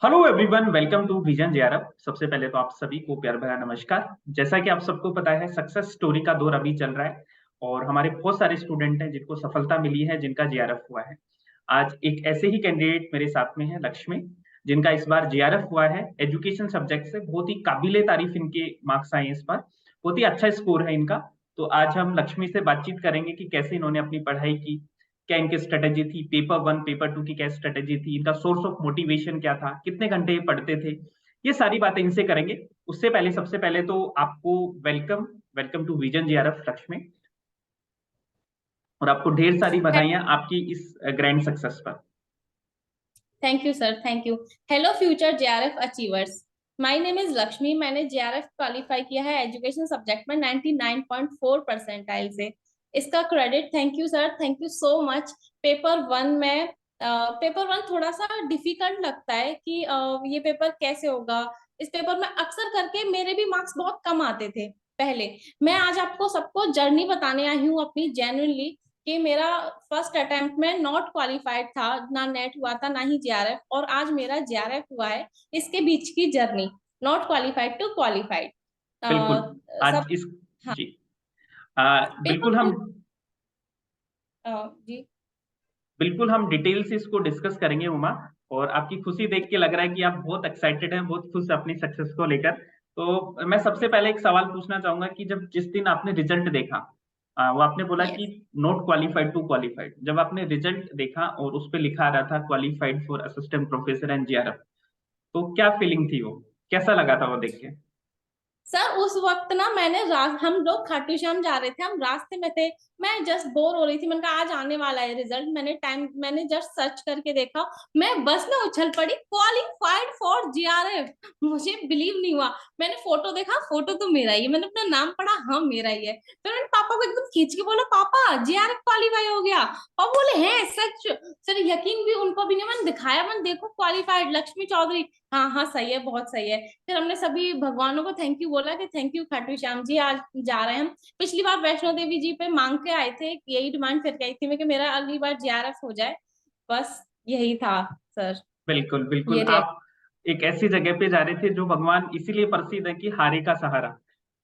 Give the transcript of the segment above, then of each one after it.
Hello everyone, welcome to Vision JRF. सबसे पहले तो आप सभी को प्यार भरा नमस्कार। जैसा कि आप सबको पता है, सक्सेस स्टोरी का दौर अभी चल रहा है और हमारे बहुत सारे स्टूडेंट हैं जिनको सफलता मिली है, जिनका जेआरएफ हुआ है। आज एक ऐसे ही कैंडिडेट मेरे साथ में है, लक्ष्मी, जिनका इस बार जेआरएफ हुआ है। एजुकेशन सब्जेक्ट से बहुत ही काबिले तारीफ इनके मार्क्स आए हैं इस बार, बहुत ही अच्छा स्कोर है इनका। तो आज हम लक्ष्मी से बातचीत करेंगे कि कैसे इन्होंने अपनी पढ़ाई की, क्या इनकी स्ट्रेटेजी थी, पेपर वन पेपर टू की क्या स्ट्रेटेजी थी, इनका सोर्स ऑफ मोटिवेशन क्या था, कितने घंटे ये पढ़ते थे। ये सारी बातें इनसे करेंगे। उससे पहले सबसे पहले तो आपको welcome, welcome to Vision JRF Lakshmi, और आपको ढेर सारी बधाइयां आपकी इस ग्रैंड सक्सेस पर। Thank you sir, thank you. Hello future JRF achievers, my name is Lakshmi. मैंने जेआरएफ क्वालिफाई किया है एजुकेशन सब्जेक्ट में 99.4 परसेंटाइल से। इसका credit thank you sir, thank you so much. Paper one में पेपर वन थोड़ा सा डिफिकल्ट लगता है कि ये पेपर कैसे होगा। इस पेपर में अक्सर करके मेरे भी मार्क्स बहुत कम आते थे पहले। मैं आज आपको सबको जर्नी बताने आई हूँ अपनी, जेन्युइनली, कि मेरा फर्स्ट अटेम्प्ट में नॉट क्वालिफाइड था, ना नेट हुआ था ना ही जेआरएफ, और आज मेरा जेआरएफ हुआ है। इसके बीच की journey, not qualified to qualified. बिल्कुल। सब। आज इस हाँ। जी, पेपर बिल्कुल हम वन। जी। बिल्कुल हम डिटेल से इसको डिस्कस करेंगे उमा। और आपकी खुशी देख के लग रहा है कि आप बहुत एक्साइटेड हैं, बहुत खुश हैं अपनी सक्सेस को लेकर। तो मैं सबसे पहले एक सवाल पूछना चाहूंगा कि जब जिस दिन आपने रिजल्ट देखा, वो आपने बोला कि yes not qualified to qualified, जब आपने रिजल्ट देखा और उस पर लिखा रहा था qualified for assistant professor and JRF, तो क्या फीलिंग थी, वो कैसा लगा था वो देख के? सर, उस वक्त ना हम लोग खाटू श्याम जा रहे थे, हम रास्ते में थे। मैं जस्ट बोर हो रही थी, मैंने कहा आज आने वाला है रिजल्ट। मैंने जस्ट सर्च करके देखा, मैं बस में उछल पड़ी, क्वालिफाइड फॉर जीआरएफ। मुझे बिलीव नहीं हुआ। मैंने फोटो देखा, फोटो तो मेरा ही है, मैंने अपना नाम पढ़ा, हाँ मेरा ही है। फिर मैंने पापा को एकदम खींच के बोला, पापा जीआरएफ क्वालिफाई हो गया। और बोले हैं सच? सर यकीन भी उनको भी नहीं। मैंने दिखाया, मैंने देखो क्वालिफाइड लक्ष्मी चौधरी। हाँ हाँ सही है, बहुत सही है। फिर हमने सभी भगवानों को थैंक यू बोला कि थैंक यू खाटू श्याम जी, आज जा रहे हैं हम। पिछली बार वैष्णो देवी जी पे मांग के आए थे, यही डिमांड करके आई थी मैं कि मेरा अगली बार जेआरएफ हो जाए। बस यही था सर। बिल्कुल बिल्कुल। ये आप एक ऐसी जगह पे जा रहे थे जो भगवान इसीलिए प्रसिद्ध है कि हारे का सहारा।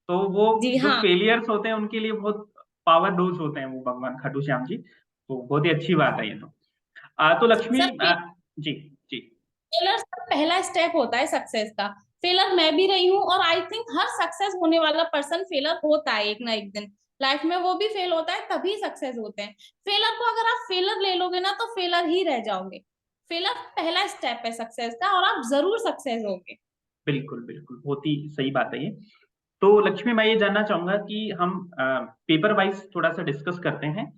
तो वो जी जो हाँ। फेलियर्स होते हैं उनके लिए बहुत पावर डोज होते हैं वो भगवान खाटू श्याम जी। तो बहुत ही अच्छी बात है ये तो। तो लक्ष्मी, सर जी जी। फेलर पहला स्टेप होता है सक्सेस का। फेलर मैं भी रही हूँ, और आई थिंक हर सक्सेस होने वाला पर्सन फेलर होता है एक ना एक दिन लाइफ में। वो भी फेल होता है तभी सक्सेस होते हैं। फेलर को अगर आप फेलर ले लोगे ना तो फेलर ही रह जाओगे। फेलर पहला स्टेप है सक्सेस का, और आप जरूर सक्सेस होगे। बिल्कुल बिल्कुल, बहुत ही सही बात है ये। तो लक्ष्मी, मैं ये जानना चाहूंगा कि हम पेपर वाइज थोड़ा सा डिस्कस करते हैं।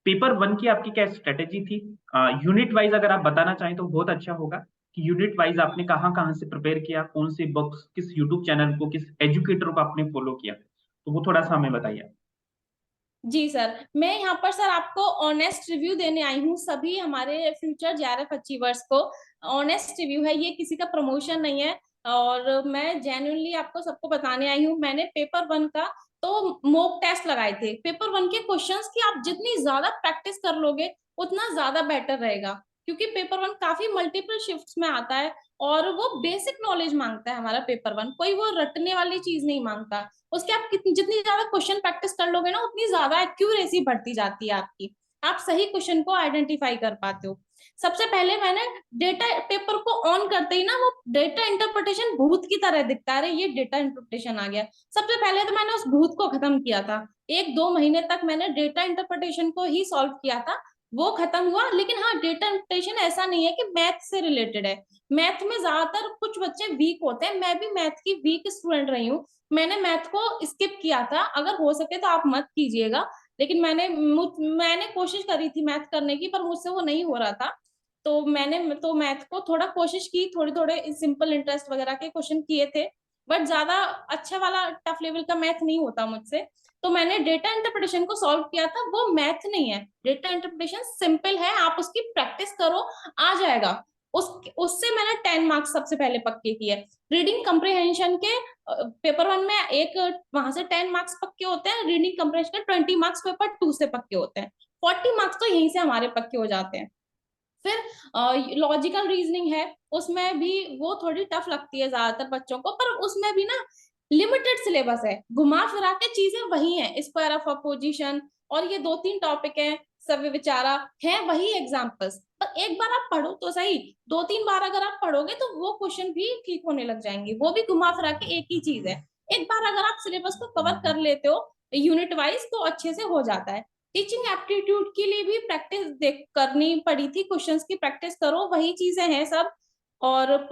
पेपर वन की आपकी क्या स्ट्रेटेजी थी? यूनिट वाइज अगर आप बताना चाहें तो बहुत अच्छा होगा कि यूनिट वाइज आपने कहाँ कहाँ से प्रिपेयर किया, कौन से बुक्स, किस यूट्यूब चैनल को, किस एजुकेटर को आपने फॉलो किया, तो वो थोड़ा सा हमें बताइए। जी सर, मैं यहाँ पर सर आपको ऑनेस्ट रिव्यू देने आई हूँ सभी हमारे फ्यूचर जेआरएफ अचीवर्स को। ऑनेस्ट रिव्यू है ये, किसी का प्रमोशन नहीं है। और मैं जेन्युइनली आपको सबको बताने आई हूँ। मैंने पेपर वन का तो मॉक टेस्ट लगाए थे। पेपर वन के क्वेश्चंस की आप जितनी ज्यादा प्रैक्टिस कर लोगे उतना ज्यादा बेटर रहेगा, क्योंकि पेपर वन काफी मल्टीपल शिफ्ट्स में आता है। और वो बेसिक नॉलेज मांगता है हमारा पेपर वन, कोई वो रटने वाली चीज नहीं मांगता। उसके आप कितनी जितनी ज्यादा क्वेश्चन प्रैक्टिस कर लोगे ना, उतनी ज्यादा एक्यूरेसी बढ़ती जाती है आपकी। आप सही क्वेश्चन को आइडेंटिफाई कर पाते हो। सबसे पहले मैंने डेटा पेपर को ऑन करते ही ना, वो डेटा इंटरप्रिटेशन भूत की तरह दिखता है, अरे ये डेटा इंटरप्रिटेशन आ गया। सबसे पहले तो मैंने उस भूत को खत्म किया था। 1-2 महीने तक मैंने डेटा इंटरप्रिटेशन को ही सॉल्व किया था। वो खत्म हुआ। लेकिन हाँ, डेटा इंटरप्रिटेशन ऐसा नहीं है कि मैथ से रिलेटेड है। मैथ में ज्यादातर कुछ बच्चे वीक होते हैं, मैं भी मैथ की वीक स्टूडेंट रही हूँ। मैंने मैथ को स्किप किया था, अगर हो सके तो आप मत कीजिएगा। लेकिन मैंने कोशिश करी थी मैथ करने की, पर मुझसे वो नहीं हो रहा था। तो मैंने तो मैथ को थोड़ा कोशिश की, थोड़े थोड़े सिंपल इंटरेस्ट वगैरह के क्वेश्चन किए थे। बट ज्यादा अच्छा वाला टफ लेवल का मैथ नहीं होता मुझसे। तो मैंने डेटा इंटरप्रिटेशन को सॉल्व किया था। वो मैथ नहीं है, डेटा इंटरप्रिटेशन सिंपल है, आप उसकी प्रैक्टिस करो, आ जाएगा। उस उससे मैंने 10 मार्क्स सबसे पहले पक्के किए। रीडिंग कंप्रिहेंशन के पेपर वन में एक वहां से 10 मार्क्स पक्के होते हैं, रीडिंग कंप्रिहेंशन के 20 मार्क्स पेपर टू से पक्के होते हैं। 40 मार्क्स तो यहीं से हमारे पक्के हो जाते हैं। फिर लॉजिकल रीजनिंग है, उसमें भी वो थोड़ी टफ लगती है ज्यादातर बच्चों को, पर उसमें भी ना लिमिटेड सिलेबस है, घुमा फिरा के चीजें वही है, स्क्वायर ऑफ अपोजिशन और ये 2-3 टॉपिक है, सव्य विचारा है वही एग्जाम्पल्स, पर एक बार आप पढ़ो तो सही, 2-3 बार अगर आप पढ़ोगे तो वो क्वेश्चन भी ठीक होने लग जाएंगे, वो भी घुमा फिरा के एक ही चीज है। एक बार अगर आप सिलेबस को कवर कर लेते हो यूनिट वाइज तो अच्छे से हो जाता है। टीचिंग एप्टीट्यूड के लिए भी प्रैक्टिस देख करनी पड़ी थी, क्वेश्चंस की प्रैक्टिस करो, वही चीजें हैं सब। और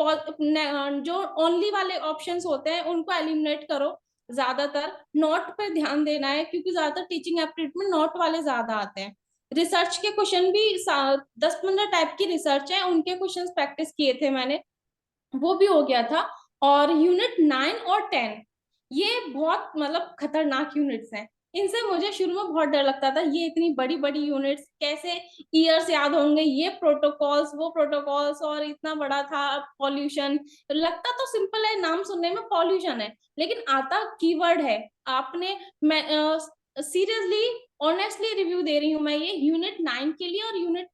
जो ओनली वाले ऑप्शंस होते हैं उनको एलिमिनेट करो, ज्यादातर नोट पर ध्यान देना है, क्योंकि ज्यादातर टीचिंग एप्टीट्यूड में नोट वाले ज्यादा आते हैं। रिसर्च के क्वेश्चन भी 10-15 टाइप की रिसर्च है, उनके क्वेश्चन प्रैक्टिस किए थे मैंने, वो भी हो गया था। और यूनिट 9 और 10 ये बहुत मतलब खतरनाक यूनिट्स हैं, इनसे मुझे शुरू में बहुत डर लगता था, ये इतनी बड़ी बड़ी यूनिट्स कैसे ईयर्स याद होंगे, ये प्रोटोकॉल्स वो प्रोटोकॉल्स, और इतना बड़ा था पॉल्यूशन, लगता तो सिंपल है, नाम सुनने में पॉल्यूशन है, लेकिन आता कीवर्ड है। आपने मैं सीरियसली ऑनेस्टली रिव्यू दे रही हूँ मैं, ये यूनिट 9 के लिए और यूनिट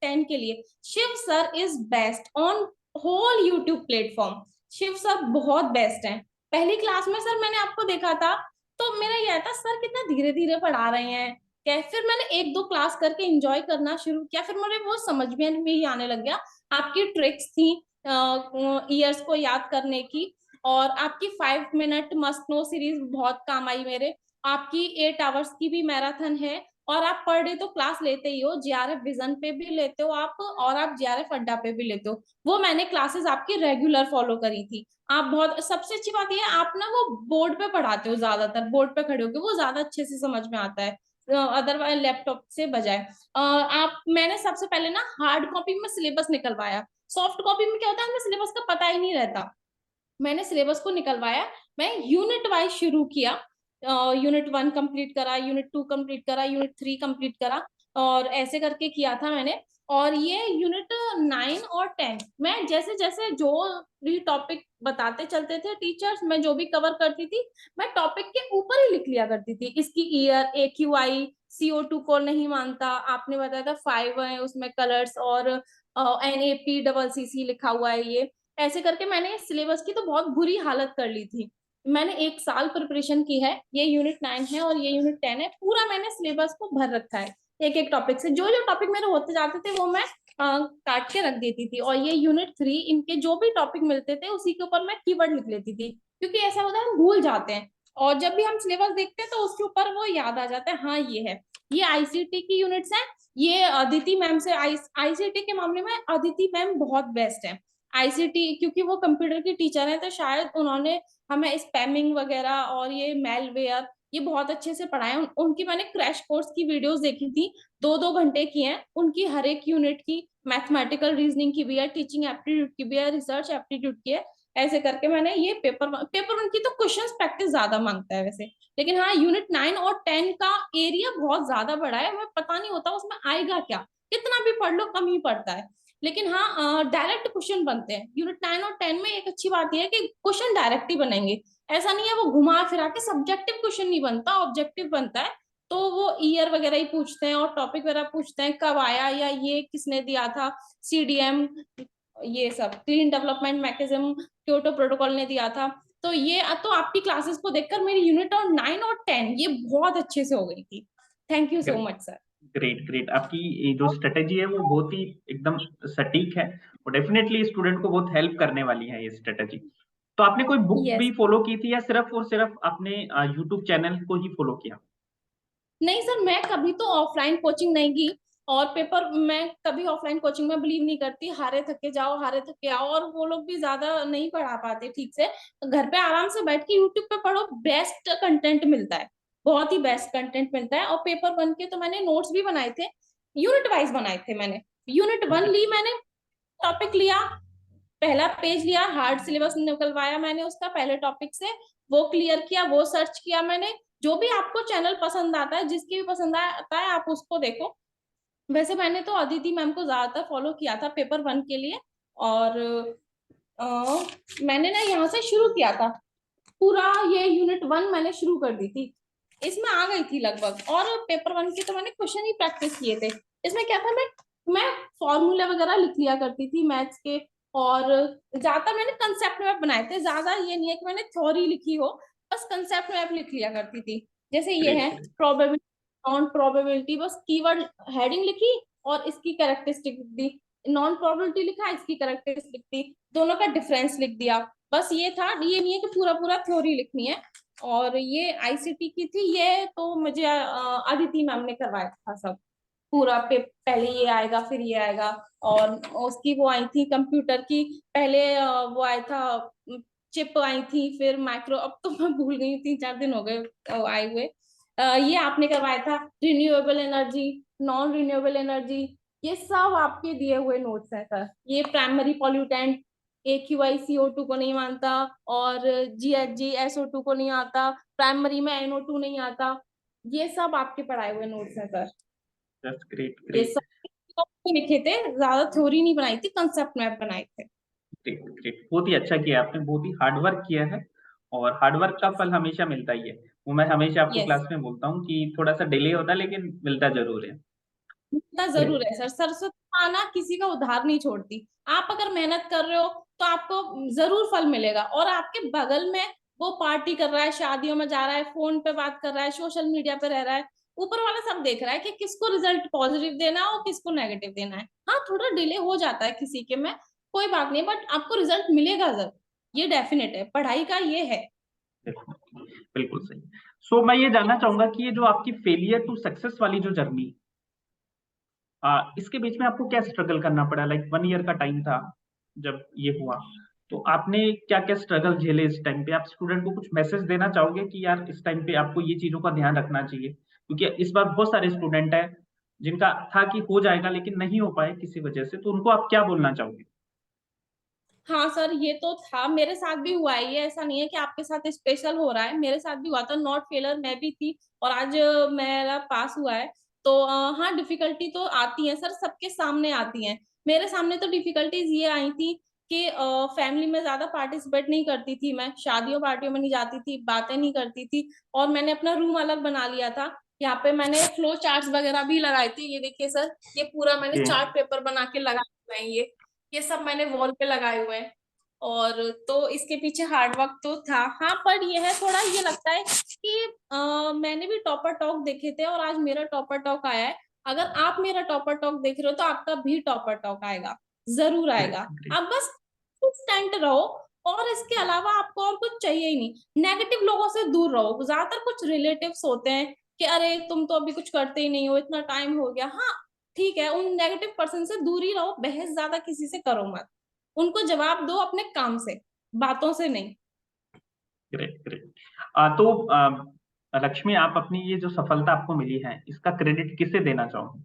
10 के लिए Shiv sir is best on whole YouTube platform. Shiv sir बहुत बेस्ट है। पहली क्लास में सर मैंने आपको देखा था तो मेरा यह था सर कितना धीरे धीरे पढ़ा रहे हैं क्या, फिर मैंने 1-2 क्लास करके एंजॉय करना शुरू किया, फिर मुझे वो समझ में भी आने लग गया। आपकी ट्रिक्स थी ईयर्स को याद करने की, और आपकी 5 मिनट मस्ट नो सीरीज बहुत काम आई मेरे, आपकी 8 आवर्स की भी मैराथन है, और आप पर डे तो क्लास लेते ही हो, जीआरएफ विजन पे भी लेते हो आप, और आप जीआरएफ अड्डा पे भी लेते हो, वो मैंने क्लासेस आपकी रेगुलर फॉलो करी थी। आप बहुत, सबसे अच्छी बात ये है आप ना वो बोर्ड पे पढ़ाते हो, ज्यादातर बोर्ड पे खड़े होके वो ज्यादा अच्छे से समझ में आता है अदरवाइज लैपटॉप से बजाय। आप मैंने सबसे पहले ना हार्ड कॉपी में सिलेबस निकलवाया, सॉफ्ट कॉपी में क्या होता है हमें सिलेबस का पता ही नहीं रहता, मैंने सिलेबस को निकलवाया, मैं यूनिट वाइज शुरू किया, यूनिट 1 कंप्लीट करा, यूनिट 2 कंप्लीट करा, यूनिट 3 कंप्लीट करा, और ऐसे करके किया था मैंने। और ये यूनिट 9 और 10 मैं जैसे जैसे जो भी टॉपिक बताते चलते थे टीचर्स, मैं जो भी कवर करती थी मैं टॉपिक के ऊपर ही लिख लिया करती थी, इसकी ईयर, AQI, CO2 को नहीं मानता, आपने बताया था 5 है उसमें कलर्स, और NAPCC लिखा हुआ है ये, ऐसे करके मैंने सिलेबस की तो बहुत बुरी हालत कर ली थी। मैंने 1 साल प्रिपरेशन की है, ये यूनिट 9 है और ये यूनिट 10 है, पूरा मैंने सिलेबस को भर रखा है, एक एक टॉपिक से जो जो टॉपिक मेरे होते जाते थे वो मैं काट के रख देती थी, और ये यूनिट 3 इनके जो भी टॉपिक मिलते थे उसी के ऊपर मैं कीवर्ड लिख लेती थी, क्योंकि ऐसा होता है हम भूल जाते हैं, और जब भी हम सिलेबस देखते हैं तो उसके ऊपर वो याद आ जाता है, हाँ ये है। ये आईसीटी की यूनिट्स हैं, ये अदिति मैम से, आईसीटी के मामले में अदिति मैम बहुत बेस्ट है। आईसीटी क्योंकि वो कंप्यूटर की टीचर है, तो शायद उन्होंने हमें स्पैमिंग वगैरह और ये मेलवेयर ये बहुत अच्छे से पढ़ाया, उनकी मैंने क्रैश कोर्स की वीडियोस देखी थी, 2-2 घंटे की हैं उनकी, हर एक यूनिट की, मैथमेटिकल रीजनिंग की भी है, टीचिंग एप्टीट्यूड की भी है, रिसर्च एप्टीट्यूड की है, ऐसे करके मैंने ये पेपर उनकी तो क्वेश्चंस प्रैक्टिस ज्यादा मांगता है वैसे, लेकिन हाँ यूनिट 9 और 10 का एरिया बहुत ज्यादा बड़ा है, हमें पता नहीं होता उसमें आएगा क्या, कितना भी पढ़ लो कम ही पड़ता है, लेकिन हाँ डायरेक्ट क्वेश्चन बनते हैं यूनिट 9 और 10 में। एक अच्छी बात यह है कि क्वेश्चन डायरेक्ट ही बनेंगे, ऐसा नहीं है वो घुमा फिरा के, सब्जेक्टिव क्वेश्चन नहीं बनता, ऑब्जेक्टिव बनता है, तो वो ईयर वगैरह ही पूछते हैं और टॉपिक वगैरह पूछते हैं, कब आया या ये किसने दिया था, CDM, ये सब clean development mechanism Kyoto protocol ने दिया था, तो ये तो आपकी क्लासेस को देखकर मेरी यूनिट 9 और 10 ये बहुत अच्छे से हो गई थी। Thank you so much sir. Great great, आपकी ये जो स्ट्रेटेजी है वो बहुत ही एकदम सटीक है, और डेफिनेटली स्टूडेंट को बहुत हेल्प करने वाली है ये स्ट्रेटेजी। तो आपने कोई बुक भी यस, फॉलो की थी या सिर्फ और सिर्फ आपने यूट्यूब चैनल को ही फॉलो किया? नहीं सर मैं कभी तो ऑफलाइन कोचिंग नहीं की, और पेपर मैं कभी ऑफलाइन कोचिंग में बिलीव नहीं करती, हारे थके जाओ हारे थके आओ, और वो लोग भी ज्यादा नहीं पढ़ा पाते ठीक से, घर पे आराम से बैठ के यूट्यूब पे पढ़ो, बेस्ट कंटेंट मिलता है, बहुत ही बेस्ट कंटेंट मिलता है। और पेपर 1 के तो मैंने नोट्स भी बनाए थे, यूनिट वाइज बनाए थे मैंने, यूनिट 1 ली मैंने, टॉपिक लिया, पहला पेज लिया, हार्ड सिलेबस निकलवाया मैंने उसका पहले टॉपिक से, वो क्लियर किया, वो सर्च किया मैंने, जो भी आपको चैनल पसंद आता है, जिसकी भी पसंद आता है आप उसको देखो। वैसे मैंने तो अदिति मैम को ज्यादातर फॉलो किया था पेपर 1 के लिए, और अ, मैंने ना यहाँ से शुरू किया था, पूरा ये यूनिट 1 मैंने शुरू कर दी थी, इसमें आ गई थी लगभग, और पेपर 1 के तो मैंने क्वेश्चन ही प्रैक्टिस किए थे। इसमें क्या था, मैं मैं फॉर्मूला वगैरह लिख लिया करती थी मैथ्स के, और ज्यादा मैंने कंसेप्ट मैप बनाए थे, ज्यादा ये नहीं है कि मैंने थ्योरी लिखी हो, बस कंसेप्ट मैप लिख लिया करती थी। जैसे ये ग्रेट है ग्रेट। प्रोबेबिलिटी, नॉन प्रोबेबिलिटी, बस कीवर्ड हेडिंग लिखी और इसकी कैरेक्टरिस्टिक लिख दी, नॉन प्रोबेबिलिटी लिखा, इसकी कैरेक्टरिस्टिक लिख दी, दोनों का डिफरेंस लिख दिया। बस ये था, ये नहीं है कि पूरा पूरा थ्योरी लिखनी है। और ये आईसीटी की थी, ये तो मुझे अदिति मैम ने करवाया था सब पूरा पे, पहले ये आएगा फिर ये आएगा। और उसकी वो आई थी कंप्यूटर की, पहले वो आया था, चिप आई थी, फिर माइक्रो, अब तो मैं भूल गई, 3-4 दिन हो गए आए हुए। ये आपने करवाया था renewable energy, non renewable energy, ये सब आपके दिए हुए नोट्स हैं सर। ये प्राइमरी पॉल्यूटेंट, AQI CO2 को नहीं मानता, और GHG SO2 को नहीं आता, प्राइमरी में NO2 नहीं आता, ये सब आपके पढ़ाए हुए नोट्स हैं सर। दैट्स ग्रेट ये ग्रेट। सब लिखे थे, ज्यादा थ्योरी नहीं बनाई थी, कंसेप्ट मैप बनाए थे। ग्रेट ग्रेट, बहुत ही अच्छा किया आपने, बहुत ही हार्ड वर्क किया है। और हार्ड वर्क का फल हमेशा मिलता ही है। वो मैं हमेशा आपको यस, क्लास में बोलता हूँ कि थोड़ा सा डिले होता है लेकिन मिलता जरूर है। इतना जरूर है सर, सरस्वती माँ ना किसी का उधार नहीं छोड़ती। आप अगर मेहनत कर रहे हो तो आपको जरूर फल मिलेगा। और आपके बगल में वो पार्टी कर रहा है, शादियों में जा रहा है, फोन पे बात कर रहा है, सोशल मीडिया पे रह रहा है, ऊपर वाला सब देख रहा है कि किसको रिजल्ट पॉजिटिव देना है और किसको नेगेटिव देना है। हाँ, थोड़ा डिले हो जाता है किसी के में, कोई बात नहीं, बट आपको रिजल्ट मिलेगा जरूर, ये डेफिनेट है, पढ़ाई का ये है। बिल्कुल सही। सो मैं ये जानना चाहूंगा कि ये जो आपकी फेलियर टू सक्सेस वाली जो जर्नी, इसके बीच में आपको क्या स्ट्रगल करना पड़ा? लाइक 1 ईयर का टाइम था जब ये हुआ, तो आपने क्या क्या स्ट्रगल झेले इस टाइम पे? आप स्टूडेंट को कुछ मैसेज देना चाहोगे कि यार इस टाइम पे आपको ये चीजों का ध्यान रखना चाहिए? क्योंकि इस बार बहुत सारे स्टूडेंट हैं जिनका था कि हो जाएगा लेकिन नहीं हो पाए किसी वजह से, तो उनको आप क्या बोलना चाहोगे? हाँ सर, ये तो था, मेरे साथ भी हुआ है ये, ऐसा नहीं है कि आपके साथ स्पेशल हो रहा है, मेरे साथ भी हुआ था, नॉट फेलर मैं भी थी, और आज मेरा पास हुआ है। तो हाँ, डिफिकल्टी तो आती है सर, सबके सामने आती है। मेरे सामने तो डिफिकल्टीज ये आई थी कि फैमिली में ज्यादा पार्टिसिपेट नहीं करती थी, मैं शादियों पार्टियों में नहीं जाती थी, बातें नहीं करती थी, और मैंने अपना रूम अलग बना लिया था। यहाँ पे मैंने फ्लो चार्ट्स वगैरह भी लगाए थे, ये देखिए सर, ये पूरा मैंने जी। चार्ट पेपर बना के लगाए हुए हैं, ये सब मैंने वॉल पे लगाए हुए हैं। और तो इसके पीछे हार्ड वर्क तो था, हाँ, पर ये है, थोड़ा ये लगता है कि मैंने भी टॉपर टॉक देखे थे और आज मेरा टॉपर टॉक आया है। अगर आप मेरा टॉपर टॉक देख रहे हो तो आपका भी टॉपर टॉक आएगा, जरूर ग्रेट आएगा। ग्रेट। आप बस कंसिस्टेंट रहो, और इसके अलावा आपको और कुछ चाहिए ही नहीं। नेगेटिव लोगों से दूर रहो, ज्यादातर कुछ रिलेटिव्स होते हैं कि अरे तुम तो अभी कुछ करते ही नहीं हो, इतना टाइम हो गया, हाँ ठीक है, उन नेगेटिव पर्सन से दूर ही रहो, बहस ज्यादा किसी से करो मत, उनको जवाब दो अपने काम से, बातों से नहीं। Great great. तो लक्ष्मी, आप अपनी ये जो सफलता आपको मिली है इसका क्रेडिट किसे देना चाहोगे?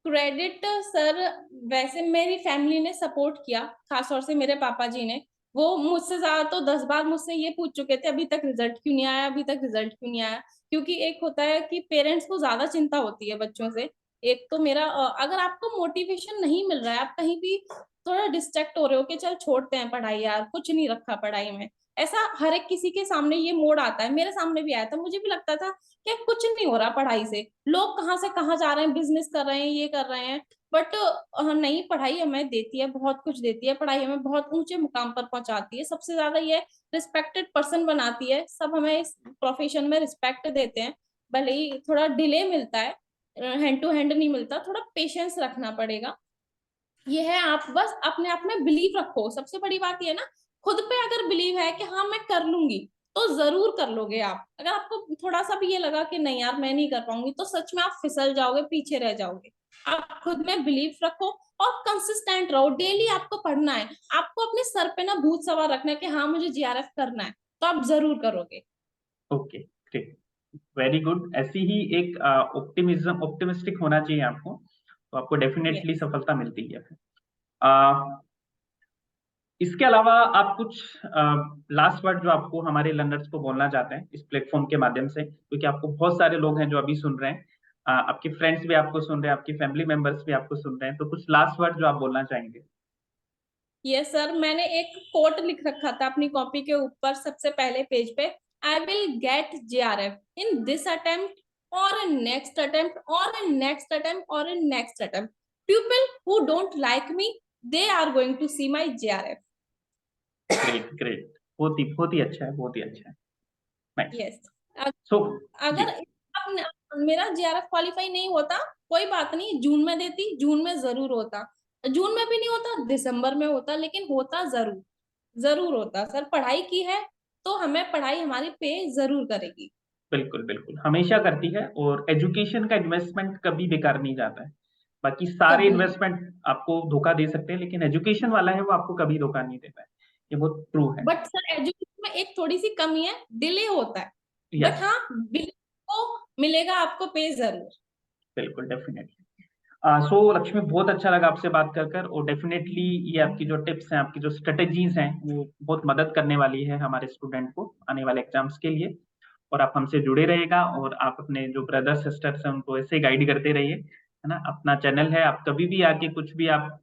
क्रेडिट सर, वैसे मेरी फैमिली ने सपोर्ट किया, खासतौर से मेरे पापा जी ने। वो मुझसे ज्यादा तो 10 बार मुझसे ये पूछ चुके थे, अभी तक रिजल्ट क्यों नहीं आया, अभी तक रिजल्ट क्यों नहीं आया। क्योंकि एक होता है कि पेरेंट्स को ज्यादा चिंता होती है बच्चों से। एक तो मेरा अगर आपको मोटिवेशन नहीं मिल रहा है, आप कहीं भी थोड़ा डिस्ट्रैक्ट हो रहे हो कि चल छोड़ते हैं पढ़ाई यार, कुछ नहीं रखा पढ़ाई में, ऐसा हर एक किसी के सामने ये मोड़ आता है, मेरे सामने भी आया था, मुझे भी लगता था कि कुछ नहीं हो रहा पढ़ाई से, लोग कहाँ से कहाँ जा रहे हैं, बिजनेस कर रहे हैं, ये कर रहे हैं, बट नहीं, पढ़ाई हमें देती है, बहुत कुछ देती है, पढ़ाई हमें बहुत ऊंचे मुकाम पर पहुंचाती है, सबसे ज्यादा ये रिस्पेक्टेड पर्सन बनाती है, सब हमें इस प्रोफेशन में रिस्पेक्ट देते हैं। भले ही थोड़ा डिले मिलता है, हैंड टू हैंड नहीं मिलता, थोड़ा पेशेंस रखना पड़ेगा। ये है, आप बस अपने आप में बिलीव रखो, सबसे बड़ी बात ये है ना, खुद पे अगर बिलीव है कि हाँ मैं कर लूंगी, तो जरूर कर लोगे आप। अगर आपको थोड़ा सा भी ये लगा कि नहीं यार मैं नहीं कर पाऊंगी, तो सच में आप फिसल जाओगे, पीछे रह जाओगे। आप खुद में बिलीव रखो और कंसिस्टेंट रहो, डेली आपको पढ़ना है, आपको अपने सर पे ना भूत सवार रखना है कि हाँ मुझे जीआरएफ करना है, तो आप जरूर करोगे। Okay great, very good. ऐसी ही एक ऑप्टिमिज्म, ऑप्टिमिस्टिक होना चाहिए आपको, तो आपको डेफिनेटली यस। सफलता मिलती है। इसके अलावा आप कुछ लास्ट वर्ड जो आपको हमारे लर्नर्स को बोलना चाहते हैं इस प्लेटफॉर्म के माध्यम से, क्योंकि आपको बहुत सारे लोग हैं जो अभी सुन रहे हैं, आपके फ्रेंड्स भी आपको सुन रहे हैं, आपकी फैमिली मेंबर्स भी आपको सुन रहे हैं, तो कुछ लास्ट वर्ड जो आप बोलना चाहेंगे? यस सर, मैंने एक कोट लिख रखा था अपनी कॉपी के ऊपर सबसे पहले पेज पे, I will get JRF in this attempt, or in next attempt or in next attempt or in next attempt. People who don't like me, they are going to see my JRF. Great great, बहुत ही अच्छा है, बहुत ही अच्छा है, nice. Yes. सो जी, अगर मेरा JRF qualify नहीं होता कोई बात नहीं, जून में देती, जून में जरूर होता, जून में भी नहीं होता दिसंबर में होता, लेकिन होता जरूर, जरूर होता सर। पढ़ाई की है तो हमें पढ़ाई हमारी पे जरूर करेगी। बिल्कुल बिल्कुल, हमेशा करती है, और एजुकेशन का इन्वेस्टमेंट कभी बेकार नहीं जाता है। बाकी सारे कभी। इन्वेस्टमेंट आपको धोखा दे सकते हैं, लेकिन एजुकेशन वाला है वो आपको कभी धोखा नहीं देता है, ये बहुत ट्रू है। बट सर एजुकेशन में एक थोड़ी सी कमी है, डिले होता है, बट यस, हाँ बिल को मिलेगा आपको पे जरूर। बिल्कुल, डेफिनेटली। सो लक्ष्मी, बहुत अच्छा लगा आपसे बात कर कर, और डेफिनेटली ये आपकी जो टिप्स हैं, आपकी जो स्ट्रेटेजीज हैं, वो बहुत मदद करने वाली है हमारे स्टूडेंट को आने वाले एग्जाम्स के लिए। और आप हमसे जुड़े रहेगा, और आप अपने जो ब्रदर सिस्टर्स हैं उनको ऐसे गाइड करते रहिए, है ना। अपना चैनल है, आप कभी भी आके कुछ भी आप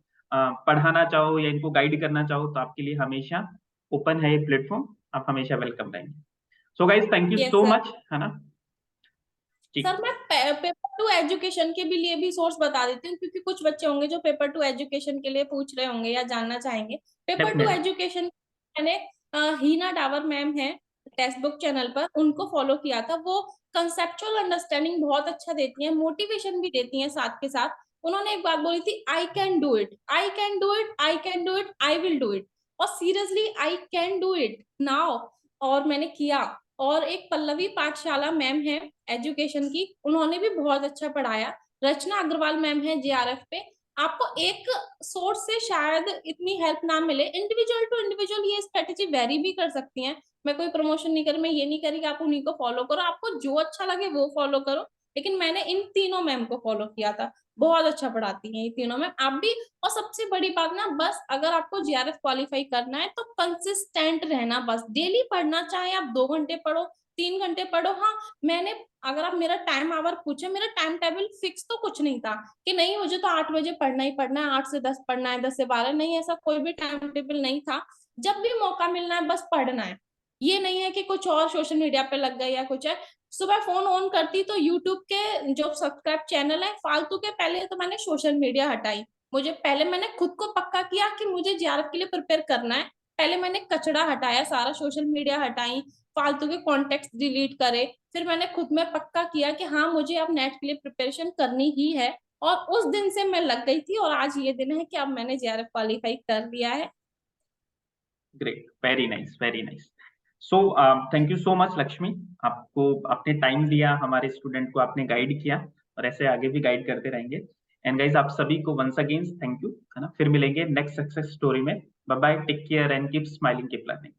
पढ़ाना चाहो या इनको गाइड करना चाहो, तो आपके लिए हमेशा ओपन है ये प्लेटफॉर्म, आप हमेशा वेलकम रहेंगे। So guys, thank you yes so sir. Much, है ना। ठीक। सर मैं पेपर टू एजुकेशन के भी लिए भी सोर्स बता देती हूँ, क्योंकि कुछ बच्चे होंगे जो पेपर टू एजुकेशन के लिए पूछ रहे होंगे या जानना चाहेंगे। Paper two definitely. एजुकेशन मैंने हीना डावर मैम है टेक्स्ट बुक चैनल पर, उनको फॉलो किया था। वो कंसेप्चुअल अंडरस्टैंडिंग बहुत अच्छा देती हैं, मोटिवेशन भी देती हैं साथ के साथ। उन्होंने एक बात बोली थी, I can do it, I can do it, I can do it, I will do it. और seriously I can do it now, और मैंने किया। और एक पल्लवी पाठशाला मैम है एजुकेशन की, उन्होंने भी बहुत अच्छा पढ़ाया। रचना अग्रवाल मैम है JRF पे। आपको एक सोर्स से शायद इतनी हेल्प ना मिले, इंडिविजुअल टू इंडिविजुअल ये स्ट्रेटेजी वेरी भी कर सकती हैं। मैं कोई प्रमोशन नहीं कर, मैं ये नहीं करी कि आप उन्हीं को फॉलो करो, आपको जो अच्छा लगे वो फॉलो करो। लेकिन मैंने इन तीनों मैम को फॉलो किया था, बहुत अच्छा पढ़ाती हैं ये तीनों मैम, आप भी। और सबसे बड़ी बात ना, बस अगर आपको JRF क्वालिफाई करना है तो कंसिस्टेंट रहना, बस डेली पढ़ना, चाहे आप 2 घंटे पढ़ो, 3 घंटे पढ़ो। हाँ, मैंने, अगर आप मेरा टाइम आवर पूछे, मेरा टाइम टेबल फिक्स तो कुछ नहीं था कि नहीं मुझे तो 8 बजे पढ़ना ही पढ़ना है, 8 से 10 पढ़ना है, 10 से 12 नहीं, ऐसा कोई भी टाइम टेबल नहीं था। जब भी मौका मिलना है बस पढ़ना है। ये नहीं है कि कुछ और सोशल मीडिया पे लग गए या कुछ है। सुबह फोन ऑन करती तो यूट्यूब के जो सब्सक्राइब चैनल है फालतू के, पहले तो मैंने सोशल मीडिया हटाई। मुझे पहले मैंने खुद को पक्का किया कि मुझे JRF के लिए प्रिपेयर करना है। पहले मैंने कचड़ा हटाया सारा, सोशल मीडिया हटाई, फालतू के कॉन्टेक्ट डिलीट करे। फिर मैंने खुद में पक्का किया कि हाँ मुझे अब नेट के लिए प्रिपरेशन करनी ही है। और उस दिन से मैं लग गई थी, और आज ये दिन है कि अब मैंने JRF क्वालिफाई कर लिया है। Great, very nice, very nice. So thank you so much Lakshmi, आपको आपने टाइम दिया, हमारे स्टूडेंट को आपने गाइड किया, और ऐसे आगे भी गाइड करते रहेंगे। एंड गाइस, आप सभी को वंस अगेन थैंक यू, है ना। फिर मिलेंगे नेक्स्ट सक्सेस स्टोरी में। Bye bye, take care and keep smiling, keep learning.